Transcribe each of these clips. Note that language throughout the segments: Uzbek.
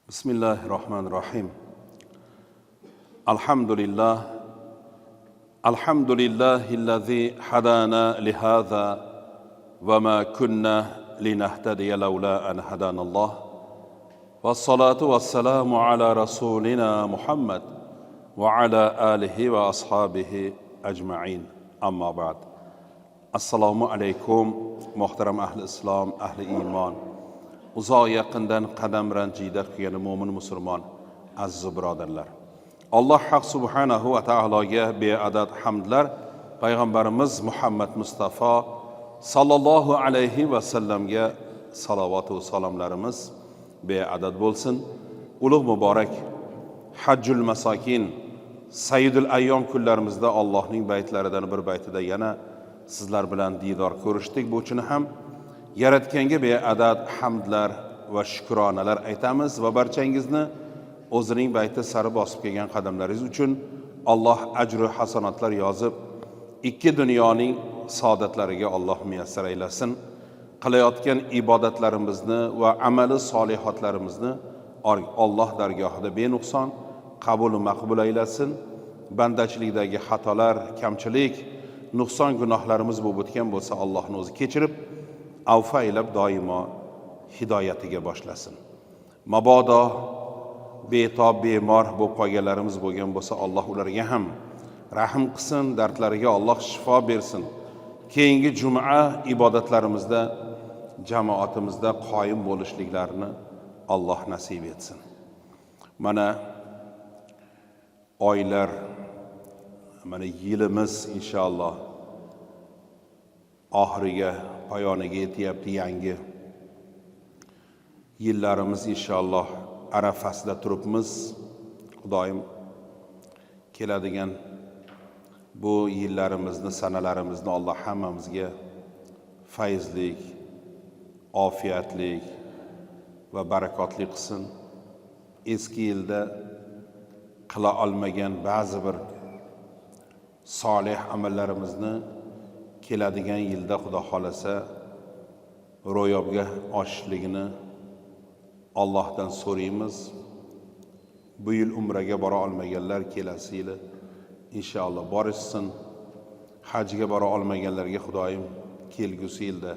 بسم الله الرحمن الرحيم. الحمد لله الذي هدانا لهذا وما كنا لنهتدي لولا أن هدانا الله والصلاة والسلام على رسولنا محمد وعلى آله وأصحابه أجمعين. أما بعد. السلام عليكم محترم أهل الإسلام أهل إيمان. uzoq yaqindan qadam ranjida qilgan mo'min musulmon aziz birodarlar, Alloh haq subhanahu va taologa beadad hamdlar, payg'ambarimiz Muhammad Mustafa sallallohu alayhi va sallamga salovat va salomlarimiz beadad bo'lsin. Ulug' muborak Hajjul Masakin Sayyidul Ayyom kunlarimizda Allohning baytlaridan bir baytida yana sizlar bilan diydor ko'rishdik. Bu uchun ham yaratganga beadad hamdlar va shukronalar aytamiz va barchangizni o'zining bayti sari bosib kelgan qadamlaringiz uchun Alloh ajru hasanatlar yozib, ikki dunyoning saodatlariga Alloh muyassar aylasin. Qilayotgan ibodatlarimizni va amali solihatlarimizni Alloh dargohida benuqson qabul va maqbul aylasin. Bandachilikdagi xatolar, kamchilik, nuqson gunohlarimiz bo'lib o'tgan bo'lsa Allohning o'zi kechirib avfa aylab doimo hidoyatiga boshlasin. Mabodo betob bemor bo'lib qolganlarimiz bo'lgan bo'lsa Alloh ularga ham rahim qilsin, dardlariga Alloh shifo bersin. Keyingi juma ibodatlarimizda jamoatimizda qoyim bo'lishliklarini Alloh nasib etsin. Mana oylar, mana yilimiz inshaalloh oxiriga, poyoniga yetyapti. Yangi yillarimiz inshaalloh arafasida turibmiz. Xudoyim keladigan bu yillarimizni, sanalarimizni Alloh hammamizga fayzlik, ofiyatlik va barakotli qilsin. Eski yilda qila olmagan ba'zi bir solih amallarimizni keladigan yilda Xudo xolasa ro'yobga oshishligini Allohdan so'raymiz. Bu yil umraga bora olmaganlar kelasi yili inshaalloh borishsin. Hajga bora olmaganlarga Xudoyim kelgusi yilda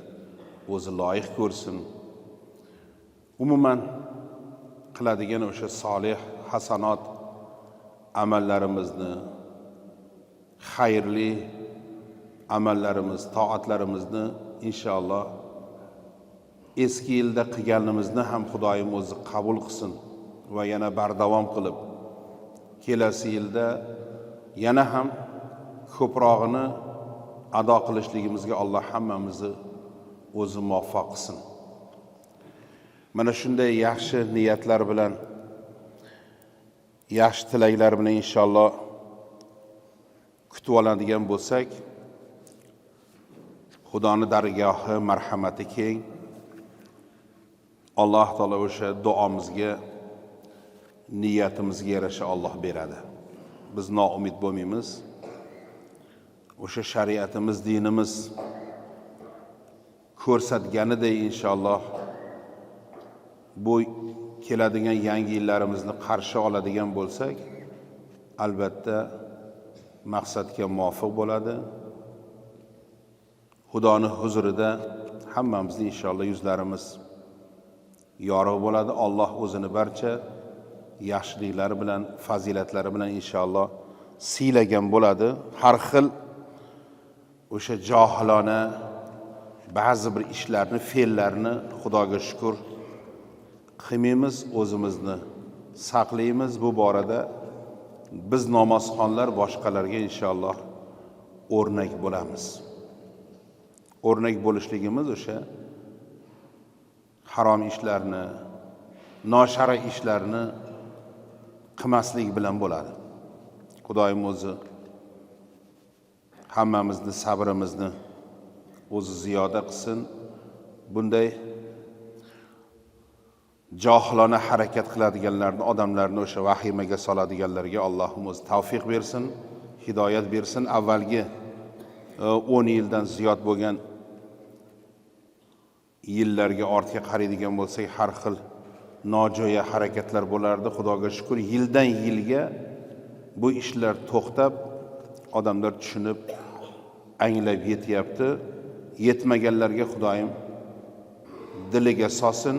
o'zi loyiq ko'rsin. Umuman qiladigan o'sha solih hasanat amallarimizni, xayrli amallarimiz, toatlarimizni inshaalloh eski yilda qilganimizni ham Xudoyim o'zi qabul qilsin va yana bardavom qilib kelasi yilda yana ham ko'prog'ini ado qilishligimizga Alloh hammamizni o'zi muvaffaq qilsin. Mana shunday yaxshi niyatlar bilan, yaxshi tilaklar bilan inshaalloh kutib oladigan bo'lsak, Xudoni dargohi marhamati keng. Alloh taolo o'sha duomizga, niyatimizga yarasha Alloh beradi. Biz noumid bo'lmaymiz. O'sha shariatimiz, dinimiz ko'rsatganidek inshaalloh bu keladigan yangi yillarimizni qarshi oladigan bo'lsak, albatta maqsadga muvofiq bo'ladi. Xudoning huzurida hammamizni inshaalloh yuzlarimiz yorug' bo'ladi. Alloh o'zini barcha yaxshiliklari bilan, fazilatlari bilan inshaalloh siylagan bo'ladi. Har xil o'sha johilona ba'zi bir ishlarni, fe'llarni Xudoga shukr qilmaymiz, o'zimizni saqlaymiz. Bu borada biz namozxonlar boshqalarga inshaalloh o'rnak bo'lamiz. O'rnak bo'lishligimiz o'sha harom ishlarni, noshar'iy ishlarni qilmaslik bilan bo'ladi. Xudoyim o'zi hammamizni sabrimizni o'zi ziyoda qilsin. Bunday johilona harakat qiladiganlarni, odamlarni o'sha vahimaga soladiganlarga Allohim o'zi tavfiq bersin, hidoyat bersin. Avvalgi 10 yildan ziyod bo'lgan yillarga ortga qaraydigan bo'lsak, har xil nojo'ya harakatlar bo'lardi. Xudoga shukr, yildan yilga bu ishlar to'xtab, odamlar tushunib, anglab yetyapti. Yetmaganlarga Xudoyim diliga solsin.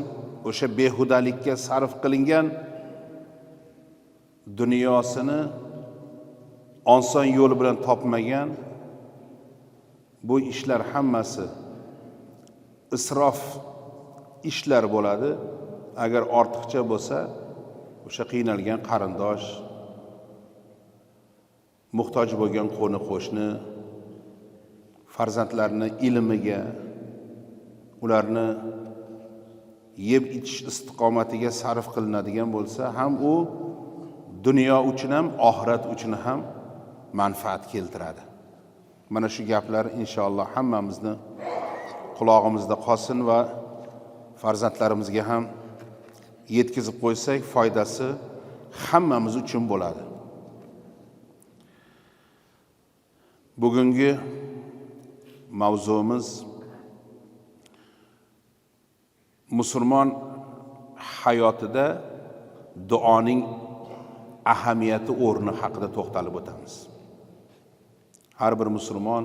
O'sha behudalikka sarf qilingan dunyosini oson yo'l bilan topmagan bu ishlar hammasi isrof ishlar bo'ladi. Agar ortiqcha bo'lsa, o'sha qiynalgan qarindosh, muhtoj bo'lgan qo'ni-qo'shni, farzandlarni ilmiga, ularni yeb ichish istiqomatiga sarf qilinadigan bo'lsa, ham u dunyo uchun ham, oxirat uchun ham manfaat keltiradi. Mana shu gaplar inshaalloh hammamizni qulog'imizda qolsin va farzandlarimizga ham yetkazib qo'ysak, foydasi hammamiz uchun bo'ladi. Bugungi mavzuimiz musulmon hayotida duoning ahamiyati, o'rni haqida to'xtalib o'tamiz. Har bir musulmon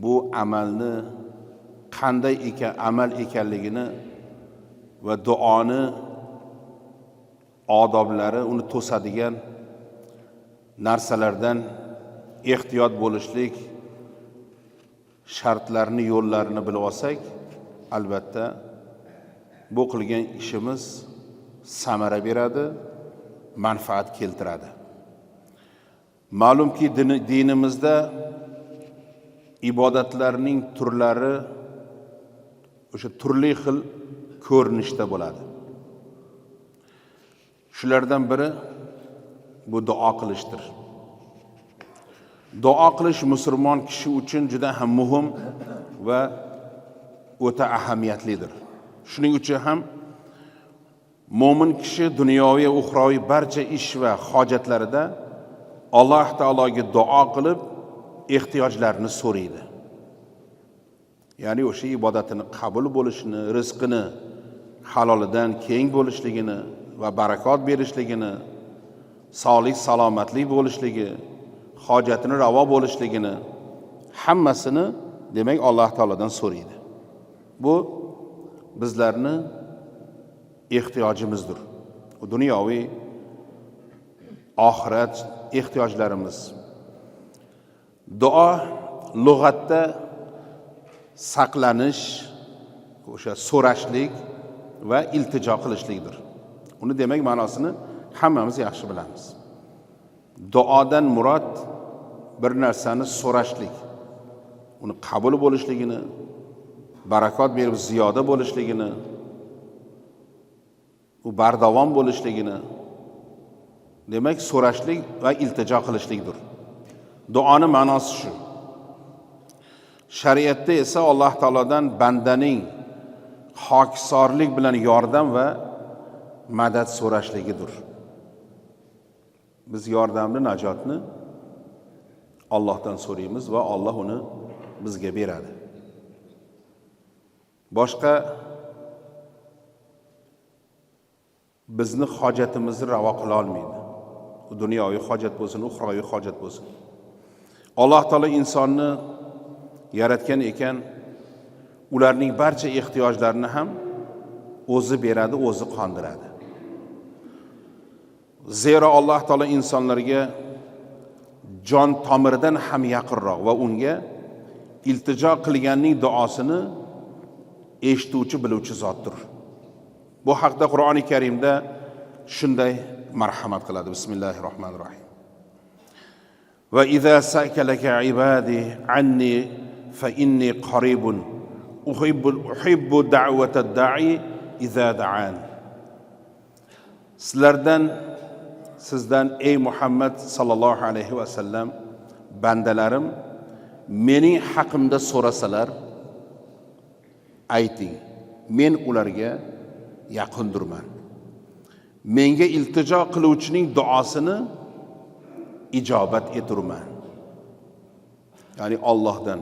bu amalni qanday amal ekanligini va duoni odoblari, uni to'sadigan narsalardan ehtiyot bo'lishlik shartlarini, yo'llarini bilib olsak, albatta bu qilgan ishimiz samara beradi, manfaat keltiradi. Ma'lumki dinimizda ibodatlarning turlari o'sha turli xil ko'rinishda bo'ladi. Shulardan biri bu duo qilishdir. Duo qilish musulmon kishi uchun juda ham muhim va o'ta ahamiyatlidir. Shuning uchun ham mo'min kishi dunyoviy va uxroviy barcha ish va hojatlarida Alloh taologa duo qilib ehtiyojlarini so'raydi. Ya'ni o'sha ibodatini qabul bo'lishini, rizqini halolidan keng bo'lishligini va barakot berishligini, sog'lik, salomatlik bo'lishligi, hojatini ravo bo'lishligini hammasini demak Alloh taolodan so'raydi. Bu bizlarni ehtiyojimizdir. Dunyoviy, oxirat ehtiyojlarimiz. Duo lug'atda saqlanish, o'sha so'rashlik va iltijo qilishlikdir. Uni demak ma'nosini hammamiz yaxshi bilamiz. Duodan murod bir narsani so'rashlik, uni qabul bo'lishligini, barakot berib ziyoda bo'lishligini, u bardavom bo'lishligini, demak so'rashlik va iltijo qilishlikdir. Duoni ma'nosi shu. Shariatda esa Alloh taolodan bandaning hokisorlik bilan yordam va madad so'rashligidir. Biz yordamni, najotni Allohdan so'raymiz va Alloh uni bizga beradi. Boshqa bizni hojatimizni ravo qila olmaydi. Dunyoviy hojat bo'lsin, uxroviy hojat bo'lsin. Alloh taolo insonni yaratgan ekan, ularning barcha ehtiyojlarini ham o'zi beradi, o'zi qondiradi. Zero Alloh taolo insonlarga jon tomiridan ham yaqinroq va unga iltijo qilganning duosini eshituvchi, biluvchi zotdir. Bu haqda Qur'oni Karimda shunday marhamat qiladi. Bismillahirrohmanirrohim. Va idza sakalaka ibadi anni fa inni qaribun uhibbu da'wata da'i idza da'an. Sizdan ey Muhammad sallallohu alayhi va sallam, bandalarim mening haqimda so'rasalar, ayting, men ularga yaqindirman. Menga iltijo qiluvchining duosini ijobat eturman. Ya'ni Allohdan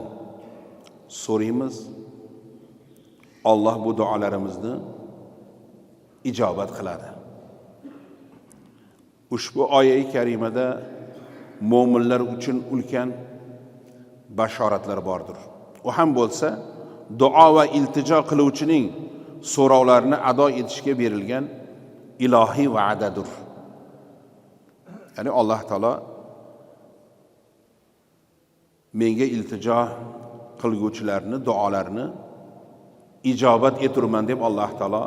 so'raymiz. Alloh bu duolarimizni ijobat qiladi. Ushbu oyat-i karimada mo'minlar uchun ulkan bashoratlar bordir. U ham bo'lsa, duo va iltijo qiluvchining so'rovlarini ado etishga berilgan ilohiy va'dadir. Ya'ni Alloh taolo menga iltijo qilguvchilarni duolarini ijobat eturman deb Alloh taolo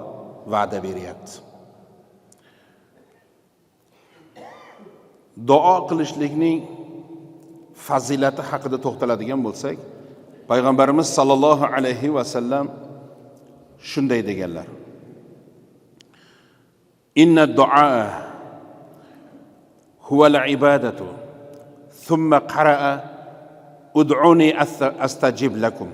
va'da beryapti. Duo qilishlikning fazilati haqida to'xtaladigan bo'lsak, payg'ambarimiz sallallohu alayhi va sallam shunday deganlar: Inna du'a huwa al-ibadatu thumma qara'a ud'uni astajib lakum.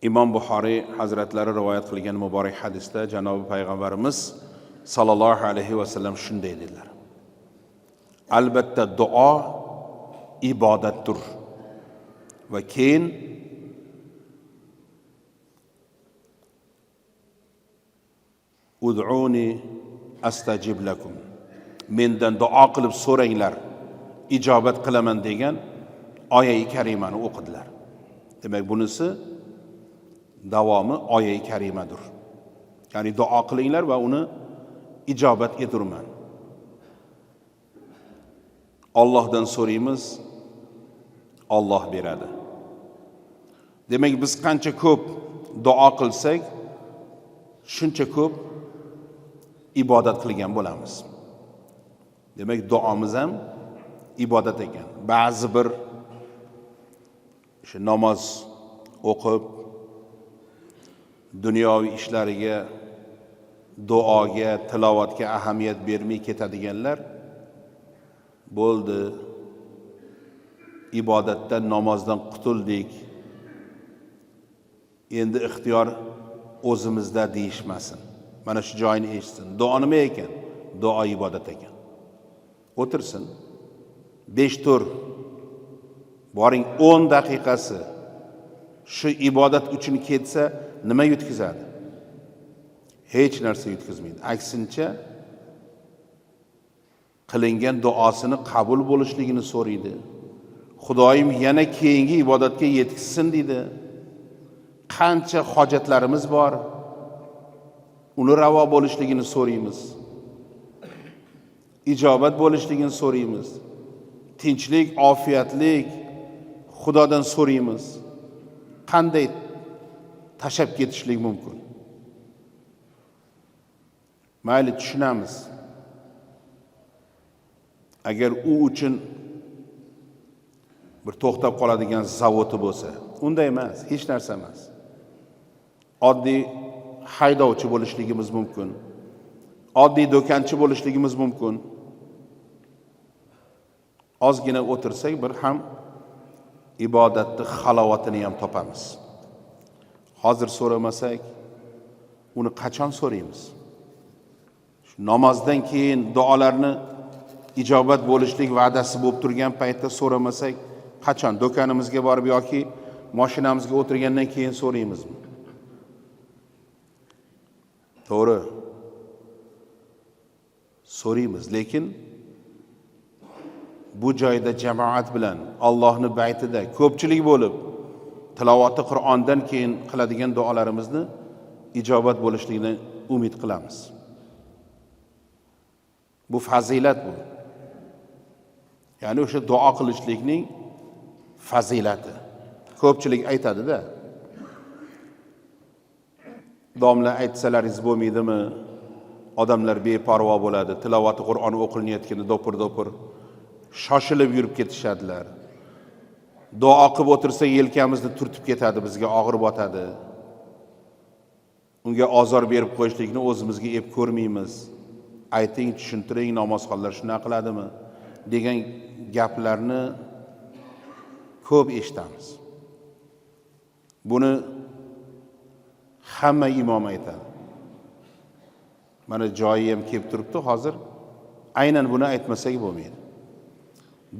Imom Buxoriy hazratlari rivoyat qilgan muborak hadisda janobi payg'ambarimiz sallallohu alayhi va sallam shunday dedilar: Albatta duo ibodatdir. Va keyin ud'uni astajib lakum. Mendan duo qilib so'ranglar, ijobat qilaman degan oyat-i karimani o'qidilar. Demak, bunisi davomi oyat-i karimadir. Ya'ni duo qilinglar va uni ijobat eturman. Allohdan so'raymiz, Alloh beradi. Demak, biz qancha ko'p duo qilsak, shuncha ko'p ibodat qilgan bo'lamiz. Demak, duomiz ham ibodat ekan. Ba'zi bir shu namoz o'qib, dunyoviy ishlariga, duoga, tilovatga ahamiyat bermay ketadiganlar bo'ldi. Ibodatdan, namozdan qutuldik. Endi ixtiyor o'zimizda deyishmasin. Mana shu joyini eshitsin. Duo nima ekan? Duo ibodat ekan. O'tirsin. 5 tur boring 10 daqiqasi shu ibodat uchun ketsa nima yutkazadi? Hech narsa yutkazmaydi. Aksincha qilingan duosini qabul bo'lishligini so'raydi. Xudoyim yana keyingi ibodatga yetkazsin deydi. Qancha hojatlarimiz bor, uni ravo bo'lishligini so'raymiz. Ijobat bo'lishligini so'raymiz. Tinchlik, ofiyatlik Xudodan so'raymiz. Qanday tashab ketishlik mumkin? Mayli tushunamiz. Agar u uchun bir to'xtab qoladigan zavodi bo'lsa, unday emas, hech narsa emas. Oddiy haydovchi bo'lishligimiz mumkin. Oddiy do'konchi bo'lishligimiz mumkin. Ozgina o'tirsak, bir ham ibodatni halovatini ham topamiz. Hozir so'ramasak, uni qachon so'raymiz? Shu namozdan keyin duolarni ijobat bo'lishlik va'dasi bo'lib turgan paytda so'ramasak, qachon? Do'konimizga borib yoki mashinamizga o'tirgandan keyin so'raymizmi? To'g'ri. So'raymiz, lekin bu joyda jamoat bilan Allohning baytida ko'pchilik bo'lib tilovati Qur'ondan keyin qiladigan duolarimizni ijobat bo'lishligini umid qilamiz. Bu fazilat bu. Ya'ni o'sha duo qilishlikning fazilati. Ko'pchilik aytadi-da. Domla aytsalaringiz bo'lmaydimi? Odamlar beparvo bo'ladi. Tilovati Qur'on o'qilinayotganda dopir-dopir shoshilib yurib ketishadilar. Duo qilib o'tirsa yelkamizni turtib ketadi, bizga og'ir botadi. Unga ozor berib qo'yishlikni o'zimizga ep ko'rmaymiz. Ayting, tushuntiring, namozxonlar shuna qiladimi degan gaplarni ko'p eshitamiz. Buni hamma imom aytadi. Mana joyi ham kelib turibdi hozir. Aynan buni aytmasak bo'lmaydi.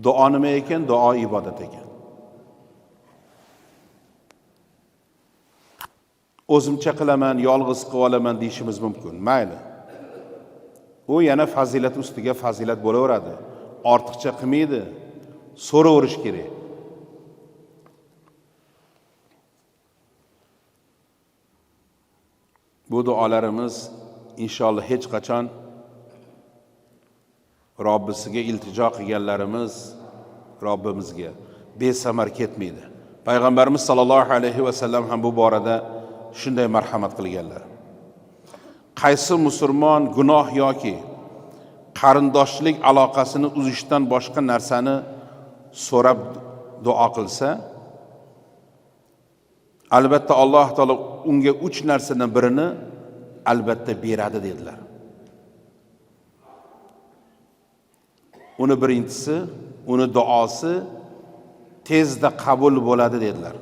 Duo nima ekan? Duo ibodat ekan. o'zimcha qilaman, yolg'iz qilib olaman deyishimiz mumkin. Mayli. U yana fazilat ustiga fazilat bo'laveradi. Ortiqcha qilmaydi. So'raverish kerak. Bu duolarimiz inshaalloh hech qachon Robbisiga iltijo qilganlarimiz Robbimizga besamar ketmaydi. Payg'ambarimiz sollallohu alayhi va sallam ham bu borada shunday marhamat qilganlar. Qaysi musulmon gunoh yoki qarindoshlik aloqasini uzishdan boshqa narsani so'rab duo qilsa, albatta Alloh taolo unga 3 narsadan birini albatta beradi dedilar. Uni birinchisi, uni duosi tezda qabul bo'ladi dedilar.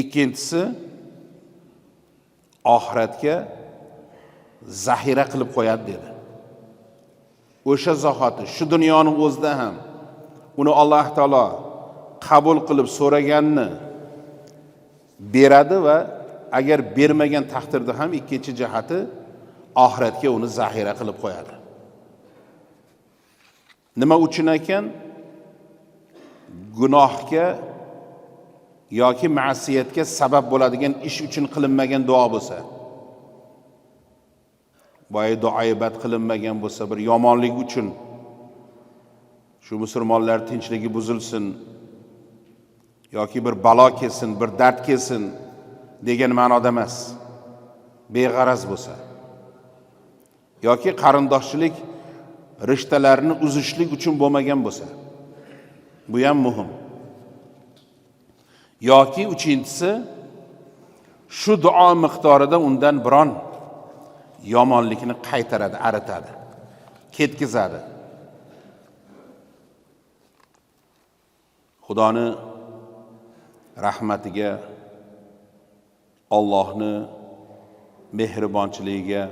Ikkinchisi, oxiratga zaxira qilib qo'yadi dedi. O'sha zahoti, shu dunyoning o'zida ham uni Alloh taolo qabul qilib so'raganini beradi va agar bermagan taqdirda ham ikkinchi jihati oxiratga uni zaxira qilib qo'yadi. Nima uchun ekan? Gunohga yoki ma'siyatga sabab bo'ladigan ish uchun qilinmagan duo bo'lsa, boya duoibat qilinmagan bo'lsa, bir yomonlik uchun, shu musulmonlar tinchligi buzilsin yoki bir balo kelsin, bir dard kelsin degan ma'noda emas. Beg'araz bo'lsa yoki qarindoshchilik rishtalarini uzishlik uchun bo'lmagan bo'lsa, bu ham muhim. Yoki uchinchisi, shu duo miqdorida undan biron yomonlikni qaytaradi, aritadi, ketkizadi. Xudoni rahmatiga, Allohni mehribonchiligiga,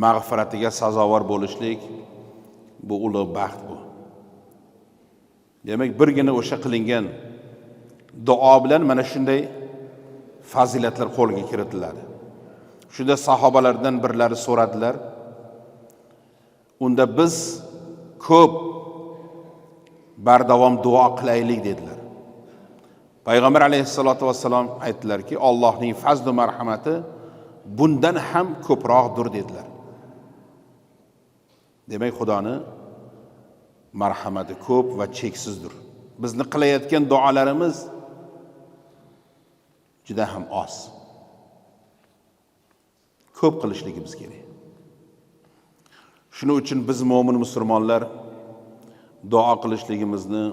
mag'firatiga sazovor bo'lishlik bu ulug' baxt bu. Demak, birgina o'sha qilingan duo bilan mana shunday fazilatlar qo'lga kiritiladi. Shunda sahobalardan birlari so'radilar. Unda biz ko'p bardavom duo qilaylik dedilar. Payg'ambar alayhisolatu vassalom aytdilarki, Allohning fazl va marhamati bundan ham ko'proqdir dedilar. Demak, Xudoni marhamati ko'p va cheksizdir. Bizni qilayotgan duolarimiz juda ham oz. Ko'p qilishligimiz kerak. Shuning uchun biz mo'min musulmonlar duo qilishligimizni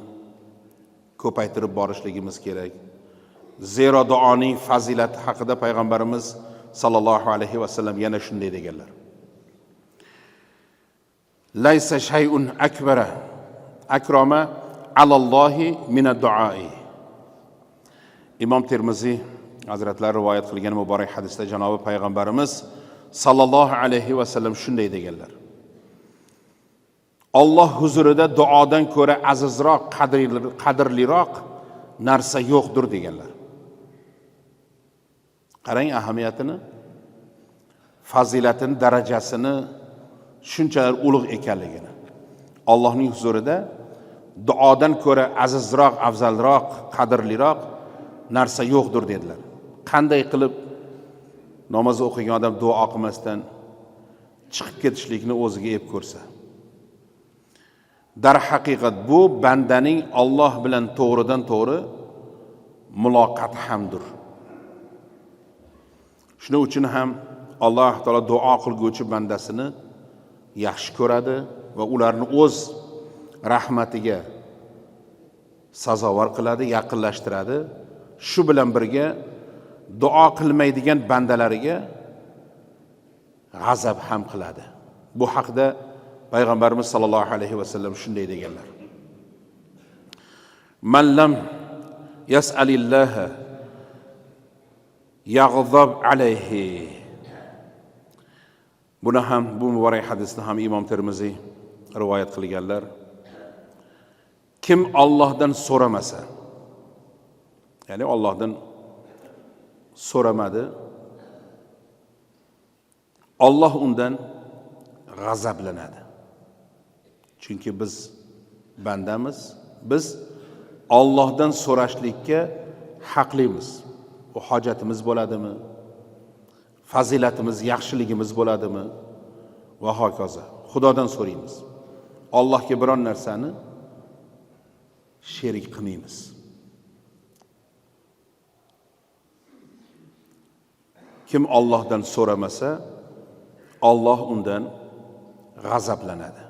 ko'paytirib borishligimiz kerak. Zero duoning fazilati haqida payg'ambarimiz sallallohu alayhi va sallam yana shunday deganlar. Laysa shay'un akbara akrama alallohi min ad-du'ai. Imom Termiziy hazratlari rivoyat qilgan muborak hadisda janobi payg'ambarimiz sallallohu alayhi va sallam shunday deganlar. Alloh huzurida duodan ko'ra azizroq, qadrliroq narsa yo'qdir deganlar. Qarang ahamiyatini, fazilatini, darajasini, shunchalar ulug' ekanligini. Allohning huzurida duodan ko'ra azizroq, afzalroq, qadrliroq narsa yo'qdir dedilar. Qanday qilib namoz o'qigan odam duo qilmasdan chiqib ketishlikni o'ziga ep ko'rsa. Dar haqiqat bu bandaning Alloh bilan to'g'ridan to'g'ri muloqoti hamdir. Shuning uchun ham Alloh taolo duo qilguvchi bandasini yaxshi ko'radi va ularni o'z rahmatiga sazovor qiladi, yaqinlashtiradi. Shu bilan birga duo qilmaydigan bandalariga g'azab ham qiladi. Bu haqda payg'ambarimiz sallallohu alayhi va sallam shunday deganlar. Man lam yas'alillaha yag'zab alayhi. Buni ham, bu muborak hadisni ham Imom Termiziy rivoyat qilganlar. Kim Allohdan so'ramasa, Ya'ni Allohdan so'ramadi. Alloh undan g'azablanadi. Chunki biz bandamiz. Biz Allohdan so'rashlikka haqlimiz. Bu hojatimiz bo'ladimi? Fazilatimiz, yaxshiligimiz bo'ladimi? Va hokazo. Xudodan so'raymiz. Allohga biron narsani sherik qilmaymiz. Kim Allohdan so'ramasa, Alloh undan g'azablanadi.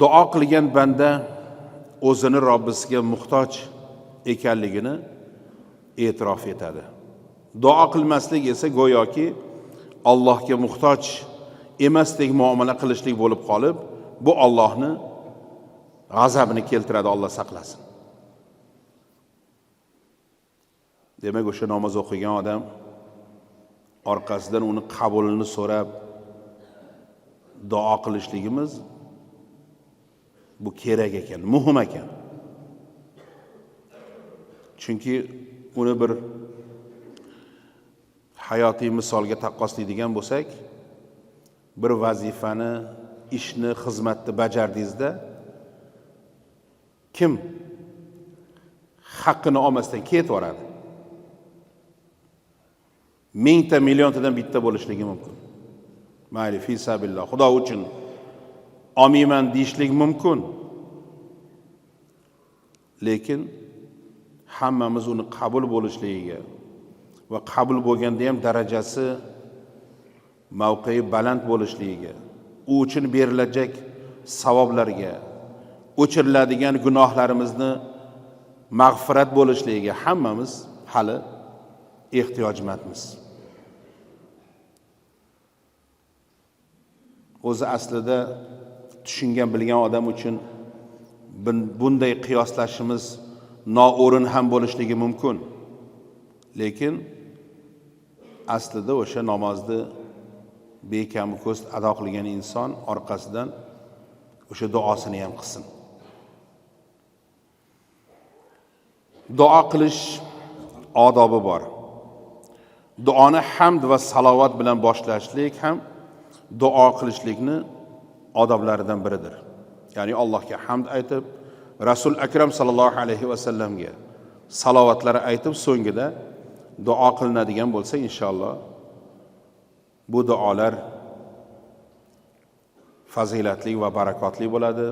Duo qilgan banda o'zini Robbisiga muhtoj ekanligini e'tirof etadi. Duo qilmaslik esa go'yoki Allohga muhtoj emasdek muomala qilishlik bo'lib qolib, bu Allohni g'azabini keltiradi, Alloh saqlasin. Demak, o'sha namoz o'qigan odam orqasidan uni qabulini so'rab duo qilishligimiz bu kerak ekan, muhim ekan. Chunki uni bir hayotiy misolga taqqoslaydigan bo'lsak, bir vazifani, ishni, xizmatni bajardingizda kim haqqini olmasdan ketaveradi? Mingta, milliontadan bitta bo'lishligi mumkin. Mayli, fi sabilillah, Xudo uchun olmayman deyishlik mumkin. Lekin hammamiz uni qabul bo'lishligiga va qabul bo'lganda ham darajasi, mavqei baland bo'lishligiga, u uchun berilajak savoblarga, o'chiriladigan gunohlarimizni mag'firat bo'lishligiga hammamiz hali ehtiyojmandmiz. O'zi aslida tushungan bilgan odam uchun bunday qiyoslashimiz noo'rin ham bo'lishligi mumkin. Lekin aslida o'sha namozni bekamu ko'z ado qilgan inson orqasidan o'sha duosini ham qilsin. Duo qilish odobi bor. Duoni hamd va salovat bilan boshlashlik ham duo qilishlikni odoblaridan biridir. Ya'ni Allohga hamd aytib, Rasul Akram sallallohu alayhi va sallamga salovatlar aytib, so'ngida duo qilinadigan bo'lsa, inshaalloh bu duolar fazilatli va barakotli bo'ladi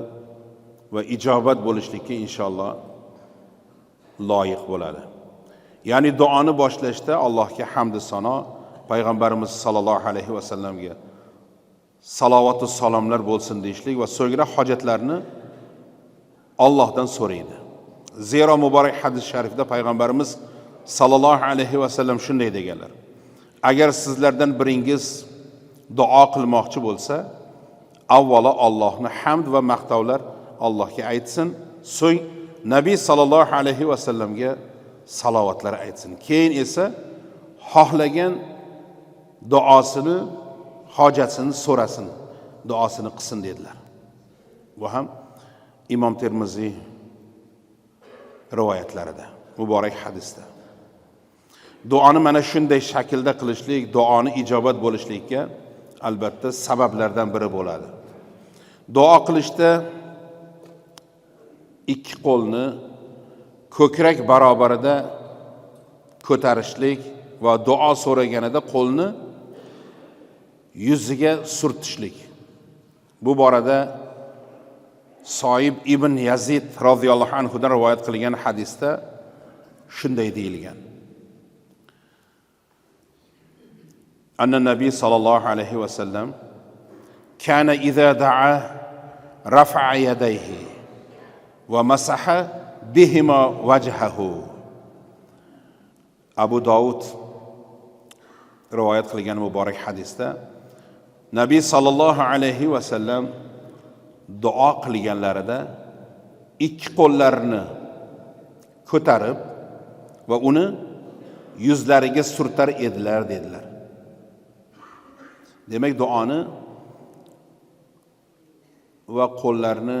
va ijobat bo'lishlikka inshaalloh loyiq bo'ladi. Ya'ni duoni boshlashda Allohga hamd va sano, payg'ambarimiz sallallohu alayhi va sallamga salovat va salomlar bo'lsin deyishlik va so'ngra hojatlarni Allohdan so'raydi. Zero muborak hadis sharifda payg'ambarimiz sallallohu alayhi va sallam shunday deganlar: agar sizlardan biringiz duo qilmoqchi bo'lsa, avvalo Allohni hamd va maqtovlar Allohga aytsin, so'ng Nabiy sallallohu alayhi va sallamga salovatlar aytsin. Keyin esa xohlagan duosini, hojatini so'rasin, duosini qilsin dedilar. Bu ham Imom Termiziy rivoyatlarida, muborak hadisda. Duoni mana shunday shaklda qilishlik, duoni ijobat bo'lishlikka albatta sabablardan biri bo'ladi. Duo qilishda ikki qo'lni ko'krak barobarida ko'tarishlik va duo so'raganida qo'lni yuziga surtishlik. Bu borada Soib ibn Yazid radhiyallohu anhu dan rivoyat qilgan hadisda shunday deyilgan: Anna Nabiy sallallohu alayhi va sallam kana idza da'a rafa'a yadayhi va masaha bihima wajhahu. Abu Dovud rivoyat qilgan muborak hadisda Nabiy sallallohu alayhi va sallam duo qilganlarida ikki qo'llarini ko'tarib va uni yuzlariga surtar edilar dedilar. Demak, duoni va qo'llarni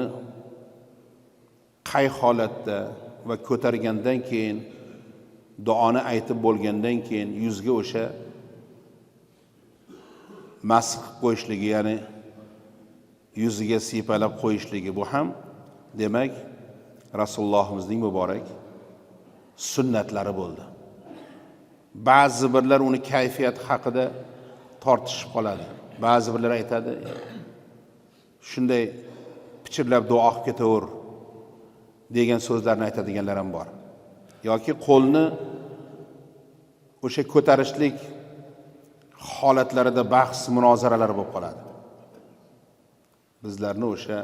qay holatda va ko'targandan keyin duoni aytib bo'lgandan keyin yuzga o'sha masx qo'yishligi, ya'ni yuziga siypalab qo'yishligi, bu ham demak Rasulullohimizning muborak sunnatlari bo'ldi. Ba'zi birlar uni kayfiyat haqida tortishib qoladi. Ba'zi birlar aytadi, shunday pichirlab duo qilib ketaver degan so'zlarni aytadiganlar ham bor. Yoki qo'lni o'sha ko'tarishlik holatlarida bahs munozaralar bo'lib qoladi. Bizlarni o'sha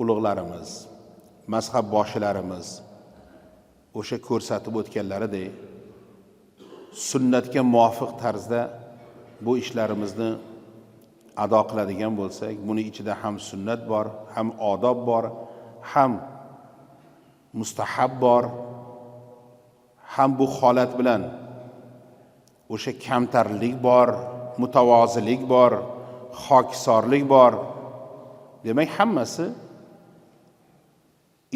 ulug'larimiz, mazhab boshlarimiz o'sha ko'rsatib o'tganlaridek sunnatga muvofiq tarzda bu ishlarimizni ado qiladigan bo'lsak, buni ichida ham sunnat bor, ham odob bor, ham mustahab bor, ham bu holat bilan o'sha kamtarlik bor, mutavozilik bor, xokisorlik bor. Demak, hammasi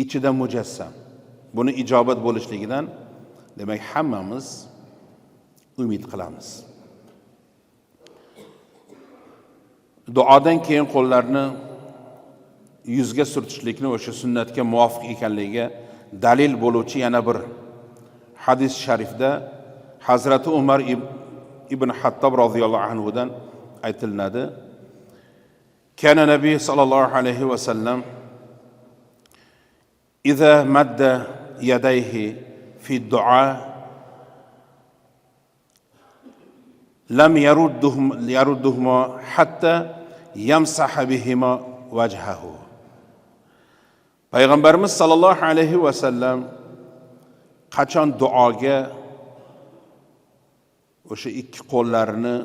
ichida mujassam. Buni ijobat bo'lishligidan demak hammamiz umid qilamiz. Duodan keyin qo'llarni yuzga surtishlikni o'sha sunnatga muvofiq ekanligiga dalil bo'luvchi yana bir hadis sharifda Hazrati Umar ibn Hattob roziyallohu anhu dan aytiladi. Kana Nabiy sallallohu alayhi va sallam idza madda yadayhi fi du'a lam yarudduhuma hatta yamsaha bihima wajhahu. Payg'ambarimiz sallallohu alayhi va sallam qachon duoga o'sha ikki qo'llarini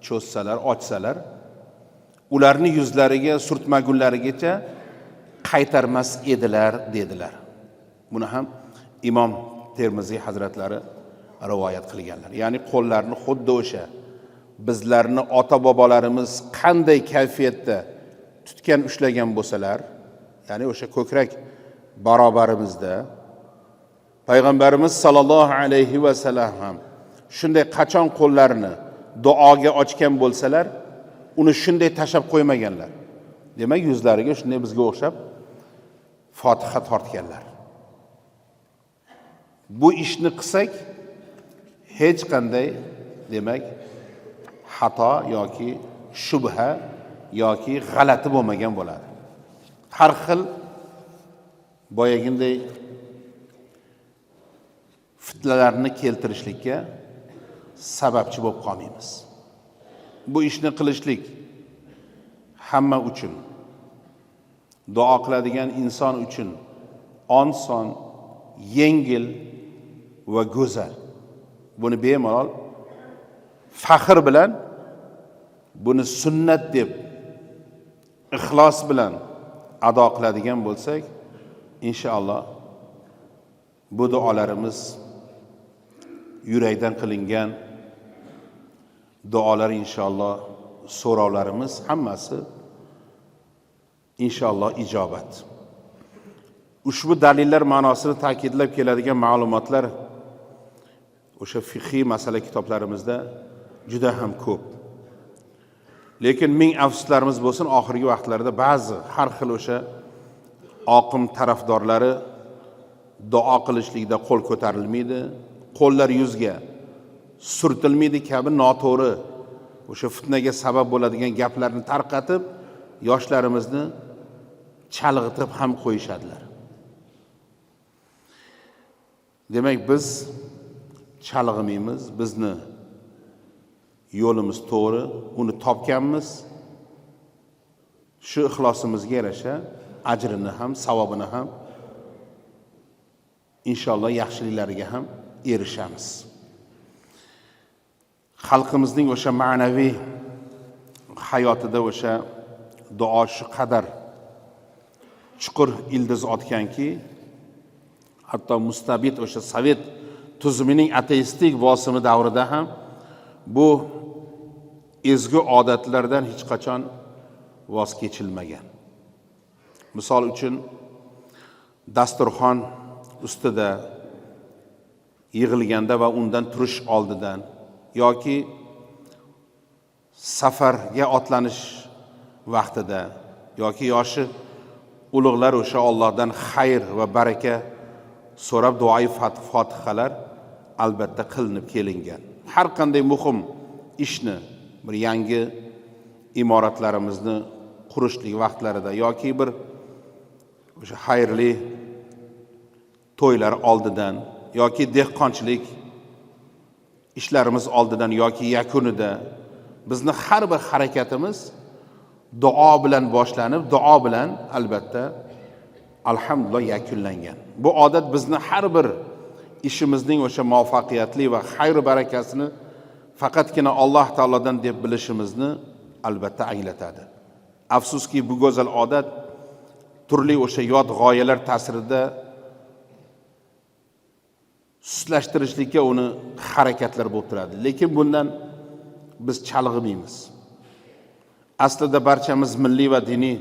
cho'zsalar, ochsalar, ularni yuzlariga surtmagunlarigacha qaytarmas edilar dedilar. Buni ham Imom Termiziy hazratlari rivoyat qilganlar. Ya'ni qo'llarni xuddi o'sha bizlarni ota-bobolarimiz qanday kayfiyatda tutgan ushlagan bo'lsalar, ya'ni o'sha ko'krak barobarimizda payg'ambarimiz sallallohu alayhi va sallam ham shunday qachon qo'llarini duoga ochgan bo'lsalar, uni shunday tashab qo'ymaganlar. Demak, yuzlariga shunday bizga o'xshab Fotiha tortganlar. Bu ishni qilsak, hech qanday demak xato yoki shubha yoki g'alati bo'lmagan bo'ladi. Har xil boyaginday fitnalarni keltirishlikka sababchi bo'lib qolmaymiz. Bu ishni qilishlik hamma uchun, duo qiladigan inson uchun oson, yengil va go'zal. Buni bemalol faxr bilan, buni sunnat deb ixlos bilan ado qiladigan bo'lsak, inshaalloh bu duolarimiz yurakdan qilingan duolar, inshaalloh so'rovlarimiz hammasi inshaalloh ijobat. Ushbu dalillar ma'nosini ta'kidlab keladigan ma'lumotlar o'sha fiqhiy masala kitoblarimizda juda ham ko'p. Lekin ming afsuslarimiz bo'lsin, oxirgi vaqtlarda ba'zi har xil o'sha oqim tarafdorlari duo qilishlikda qo'l ko'tarilmaydi, qo'llar yuzga surtilmaydi kabi noto'g'ri o'sha fitnaga sabab bo'ladigan gaplarni tarqatib, yoshlarimizni chalg'itib ham qo'yishadilar. Demak, biz chalg'imaymiz, bizni yo'limiz to'g'ri, uni topganmiz. Shu ixlosimizga yarasha ajrini ham, savobini ham inshaalloh yaxshiliklariga ham erishamiz. Xalqimizning o'sha ma'naviy hayotida o'sha duo shu qadar chuqur ildiz otganki, hatto mustabid o'sha sovet tuzumining ateistik bosimi davrida ham bu ezgu odatlardan hech qachon voz kechilmagan. Misol uchun dasturxon ustida yig'ilganda va undan turish oldidan yoki safarga otlanish vaqtida yoki yoshi ulug'lar o'sha Allohdan xayr va baraka so'rab duoi fotihalar albatta qilinib kelingan. Har qanday muhim ishni, bir yangi imoratlarimizni qurishlik vaqtlarida yoki bir o'sha xayrli to'ylar oldidan yoki dehqonchilik ishlarimiz oldidan yoki yakunida bizni har bir harakatimiz duo bilan boshlanib, duo bilan albatta alhamdulillah yakunlangan. Bu odat bizni har bir ishimizning o'sha muvaffaqiyatli va xayr barakasini faqatgina Alloh taolodan deb bilishimizni albatta anglatadi. Afsuski bu go'zal odat turli o'sha yot g'oyalar ta'sirida suslashtirishlikka uni harakatlar bo'lib turadi. Lekin bundan biz chalg'imaymiz. Aslida barchamiz milliy va diniy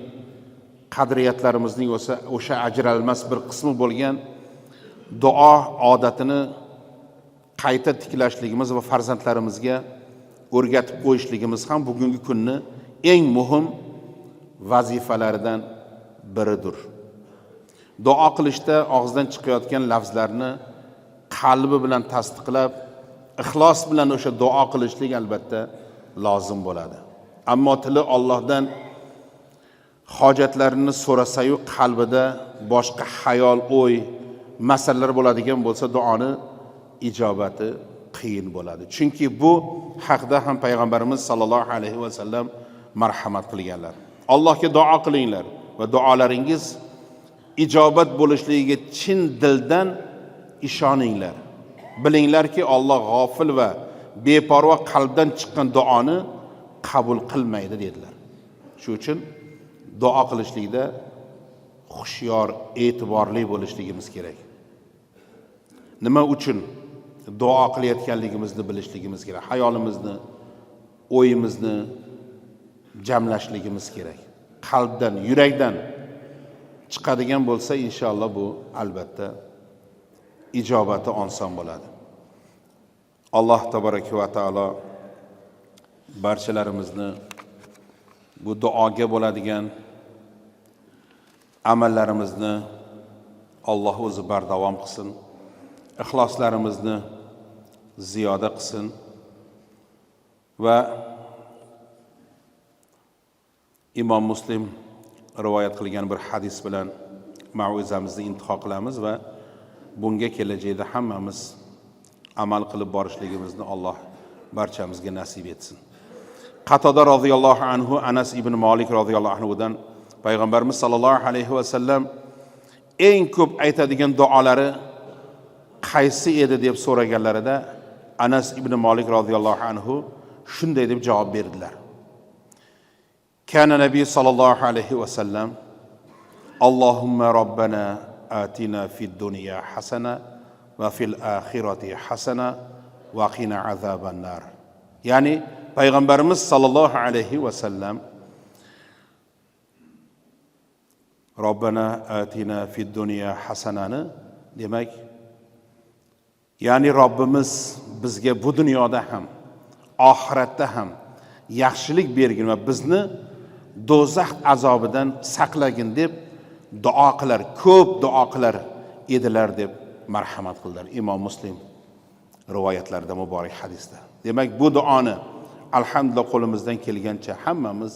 qadriyatlarimizning o'sha ajralmas bir qismi bo'lgan duo odatini qayta tiklashligimiz va farzandlarimizga o'rgatib qo'yishligimiz ham bugungi kunni eng muhim vazifalaridan biridir. Duo qilishda og'izdan chiqayotgan lafzlarni qalbi bilan tasdiqlab, ixlos bilan o'sha duo qilishlik albatta lozim bo'ladi. Ammo tili Allohdan hojatlarini so'rasa-yu qalbida boshqa xayol, o'y, masalalar bo'ladigan bo'lsa, duoni ijobati qiyin bo'ladi. Chunki bu haqda ham payg'ambarimiz sollallohu alayhi va sallam marhamat qilganlar. Allohga duo qilinglar va duolaringiz ijobat bo'lishligiga chin dildan ishoninglar. Bilinglarki, Alloh g'ofil va beparvo qalbdan chiqqan duoni qabul qilmaydi dedilar. Shuning uchun duo qilishlikda xushyor, e'tiborli bo'lishligimiz kerak. Nima uchun duo qilayotganligimizni bilishligimiz kerak. Hayolimizni, o'yimizni jamlashligimiz kerak. Qalbdan, yurakdan chiqadigan bo'lsa, inshaalloh bu albatta ijobati oson bo'ladi. Alloh tabaraka va taolo barchalarimizni bu duoga bo'ladigan amallarimizni Alloh o'zi bardavom qilsin. Ixloslarimizni ziyoda qilsin va Imom Muslim rivoyat qilgan bir hadis bilan mav'izamizni intiho qilamiz va bunga kelajakda hammamiz amal qilib borishligimizni Alloh barchamizga nasib etsin. Qatoda roziyallohu anhu, Anas ibn Malik roziyallohu anhudan payg'ambarimiz sollallohu alayhi va sallam eng ko'p aytadigan duolari qaysi edi deb so'raganlarida Anas ibn Malik roziyallohu anhu shunday deb javob berdilar. Kana nabiy sollallohu alayhi va sallam Allohumma robbana atina fid dunya hasana va fil oxirati hasana va qina azaban nar. Ya'ni payg'ambarimiz sollallohu alayhi va sallam robbana atina fid dunya hasanani demak, ya'ni Robbimiz bizga bu dunyoda ham, oxiratda ham yaxshilik bergin va bizni do'zax azobidan saqlagin deb duo qilar, ko'p duo qilar edilar deb marhamat qildilar. Imom Muslim rivoyatlarida muborak hadisda. Demak, bu duoni alhamdulillah qo'limizdan kelgancha hammamiz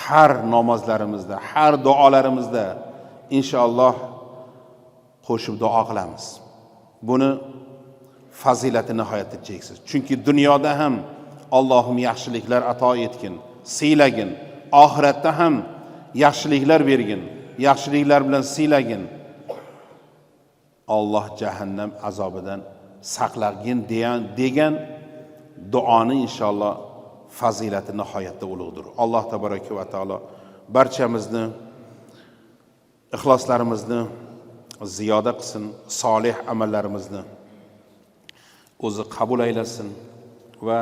har namozlarimizda, har duolarimizda inshaalloh qo'shib duo qilamiz. Buni fazilati nihoyatda cheksiz. Chunki dunyoda ham Allohim yaxshiliklar ato etgin, siylagin, oxiratda ham yaxshiliklar bergin, yaxshiliklar bilan siylagin. Alloh jahannam azobidan saqlagin degan duoni inshaalloh fazilati nihoyatda ulug'dir. Alloh tabaraka va taolo barchamizni ixloslarimizni ziyoda qilsin, solih amallarimizni o'zi qabul aylasin va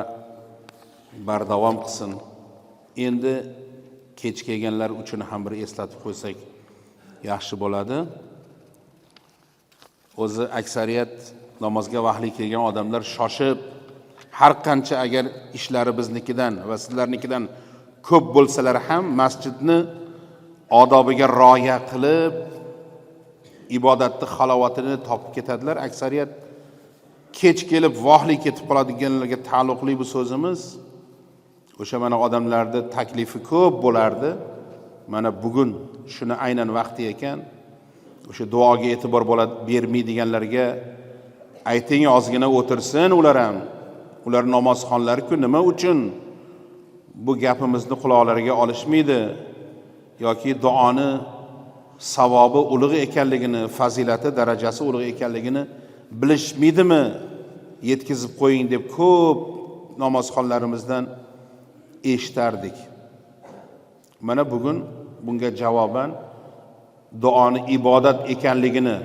bardavom qilsin. Endi kech kelganlar uchun ham bir eslatib qo'ysak yaxshi bo'ladi. o'zi aksariyat namozga vaqtli kelgan odamlar shoshib, har qancha agar ishlari biznikidan va sizlarnikidan ko'p bo'lsalar ham masjidni odobiga rioya qilib, ibodatni halovatini topib ketadilar. Aksariyat kech kelib vaqtli ketib qoladiganlarga taalluqli bu so'zimiz. O'sha mana odamlarda taklifi ko'p bo'lardi. Mana bugun shuni aynan vaqti ekan. O'sha duoga e'tibor bermaydiganlarga ayting, ozgina o'tirsin ular ham. Ular namozxonlar-ku nima uchun bu gapimizni quloqlariga olishmaydi yoki duoni savobi ulug' ekanligini, fazilati, darajasi ulug' ekanligini bilishmaydimi? Yetkazib qo'ying deb ko'p namozxonlarimizdan eshitardik. Mana bugun bunga javoban duoni ibodat ekanligini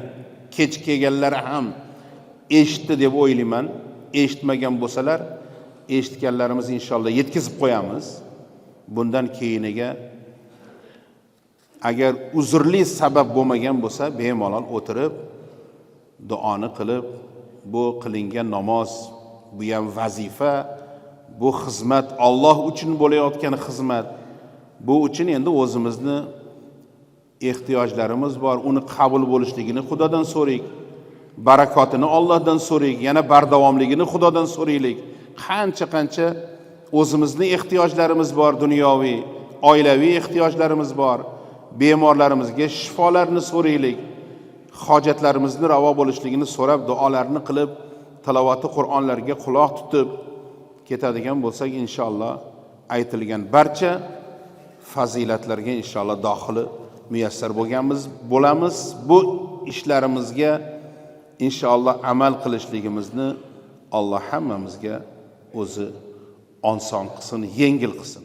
kech kelganlar ham eshitdi deb o'ylayman. Eshitmagan bo'lsalar, eshitganlarimiz inshaalloh yetkazib qo'yamiz. Bundan keyiniga agar uzrli sabab bo'lmagan bo'lsa, bemalol o'tirib duoni qilib, bu qilingan namoz, bu ham vazifa, bu xizmat, Alloh uchun bo'layotgan xizmat. Bu uchun endi o'zimizni ehtiyojlarimiz bor, uni qabul bo'lishligini Xudodan so'raylik. Barakotini Allohdan so'raylik, yana bardavomligini Xudodan so'raylik. Qancha o'zimizning ehtiyojlarimiz bor, dunyoviy, oilaviy ehtiyojlarimiz bor. Bemorlarimizga shifolarni so'raylik. Hojatlarimizni ravo bo'lishligini so'rab, duolarni qilib, tilovati Qur'onlarga quloq tutib ketadigan bo'lsak, inshaalloh aytilgan barcha fazilatlarga inshaalloh dohili muyassar bo'lamiz. Bu ishlarimizga inshaalloh amal qilishligimizni Alloh hammamizga o'zi oson qilsin, yengil qilsin.